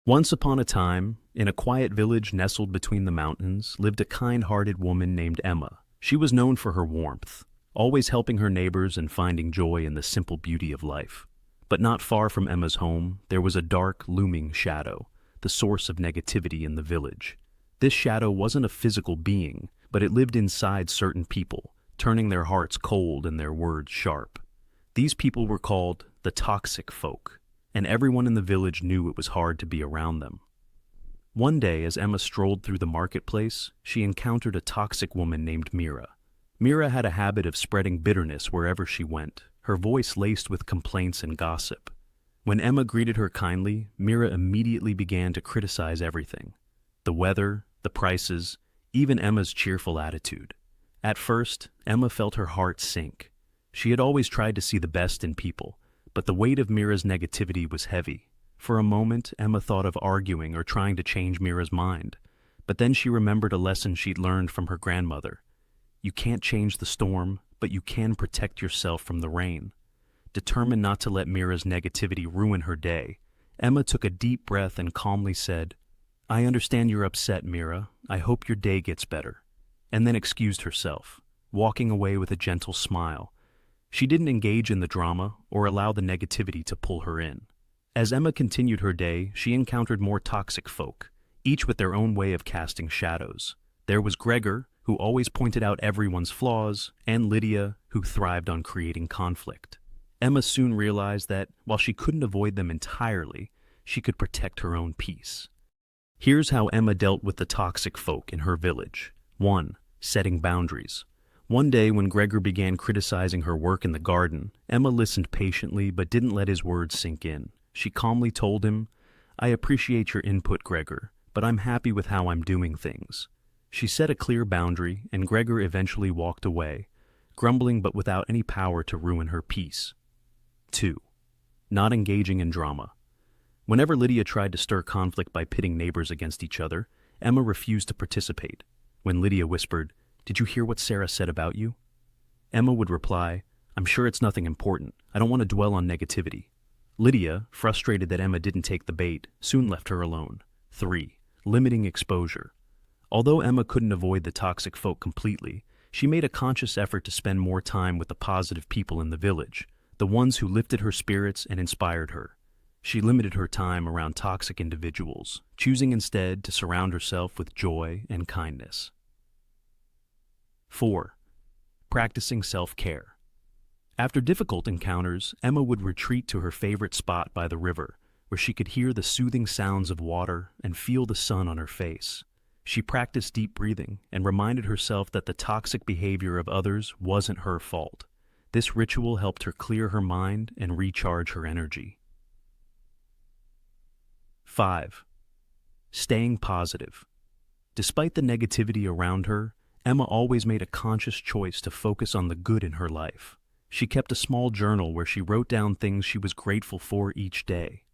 Once upon a time, in a quiet village nestled between the mountains, lived a kind-hearted woman named Emma. She was known for her warmth, always helping her neighbors and finding joy in the simple beauty of life. But not far from Emma's home, there was a dark, looming shadow, the source of negativity in the village. This shadow wasn't a physical being, but it lived inside certain people, turning their hearts cold and their words sharp. These people were called the toxic folk, and everyone in the village knew it was hard to be around them. One day, as Emma strolled through the marketplace, she encountered a toxic woman named Mira. Mira had a habit of spreading bitterness wherever she went, her voice laced with complaints and gossip. When Emma greeted her kindly, Mira immediately began to criticize everything: the weather, the prices, even Emma's cheerful attitude. At first, Emma felt her heart sink. She had always tried to see the best in people, but the weight of Mira's negativity was heavy. For a moment, Emma thought of arguing or trying to change Mira's mind, but then she remembered a lesson she'd learned from her grandmother. You can't change the storm, but you can protect yourself from the rain. Determined not to let Mira's negativity ruin her day, Emma took a deep breath and calmly said, "I understand you're upset, Mira. I hope your day gets better," and then excused herself, walking away with a gentle smile. She didn't engage in the drama or allow the negativity to pull her in. As Emma continued her day, she encountered more toxic folk, each with their own way of casting shadows. There was Gregor, who always pointed out everyone's flaws, and Lydia, who thrived on creating conflict. Emma soon realized that, while she couldn't avoid them entirely, she could protect her own peace. Here's how Emma dealt with the toxic folk in her village. 1. Setting boundaries. One day, when Gregor began criticizing her work in the garden, Emma listened patiently but didn't let his words sink in. She calmly told him, "I appreciate your input, Gregor, but I'm happy with how I'm doing things." She set a clear boundary, and Gregor eventually walked away, grumbling but without any power to ruin her peace. 2. Not engaging in drama. Whenever Lydia tried to stir conflict by pitting neighbors against each other, Emma refused to participate. When Lydia whispered, "Did you hear what Sarah said about you?" Emma would reply, "I'm sure it's nothing important. I don't want to dwell on negativity." Lydia, frustrated that Emma didn't take the bait, soon left her alone. 3. Limiting exposure. Although Emma couldn't avoid the toxic folk completely, she made a conscious effort to spend more time with the positive people in the village, the ones who lifted her spirits and inspired her. She limited her time around toxic individuals, choosing instead to surround herself with joy and kindness. 4. Practicing self-care. After difficult encounters, Emma would retreat to her favorite spot by the river, where she could hear the soothing sounds of water and feel the sun on her face. She practiced deep breathing and reminded herself that the toxic behavior of others wasn't her fault. This ritual helped her clear her mind and recharge her energy. 5. Staying positive. Despite the negativity around her, Emma always made a conscious choice to focus on the good in her life. She kept a small journal where she wrote down things she was grateful for each day.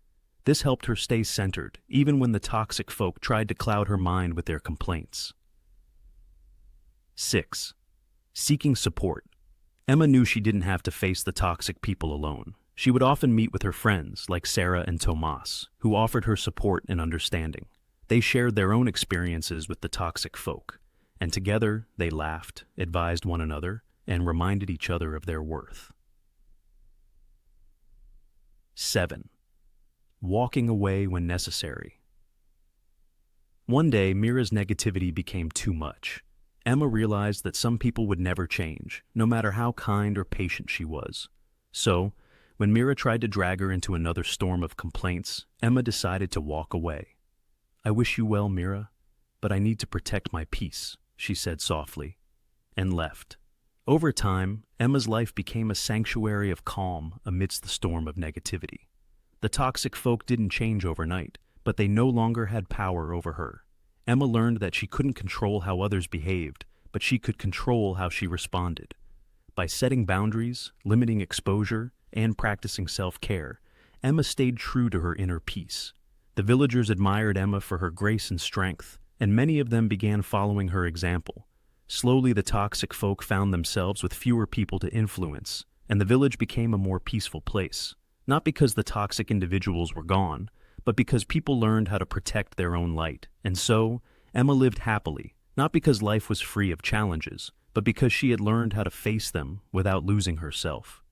This helped her stay centered, even when the toxic folk tried to cloud her mind with their complaints. 6. Seeking support. Emma knew she didn't have to face the toxic people alone. She would often meet with her friends, like Sarah and Tomas, who offered her support and understanding. They shared their own experiences with the toxic folk, and together they laughed, advised one another, and reminded each other of their worth. 7. Walking away when necessary. One day, Mira's negativity became too much. Emma realized that some people would never change, no matter how kind or patient she was. So, when Mira tried to drag her into another storm of complaints, Emma decided to walk away. "I wish you well, Mira, but I need to protect my peace," she said softly, and left. Over time, Emma's life became a sanctuary of calm amidst the storm of negativity. The toxic folk didn't change overnight, but they no longer had power over her. Emma learned that she couldn't control how others behaved, but she could control how she responded. By setting boundaries, limiting exposure, and practicing self-care, Emma stayed true to her inner peace. The villagers admired Emma for her grace and strength, and many of them began following her example. Slowly, the toxic folk found themselves with fewer people to influence, and the village became a more peaceful place. Not because the toxic individuals were gone, but because people learned how to protect their own light. And so, Emma lived happily, not because life was free of challenges, but because she had learned how to face them without losing herself.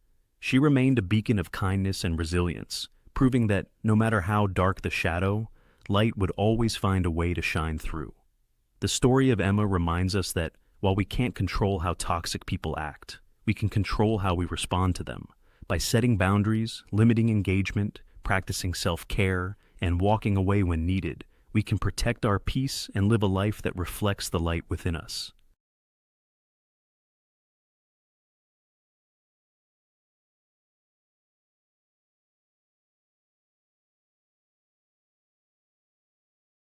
She remained a beacon of kindness and resilience, proving that no matter how dark the shadow, light would always find a way to shine through. The story of Emma reminds us that while we can't control how toxic people act, we can control how we respond to them. By setting boundaries, limiting engagement, practicing self-care, and walking away when needed, we can protect our peace and live a life that reflects the light within us.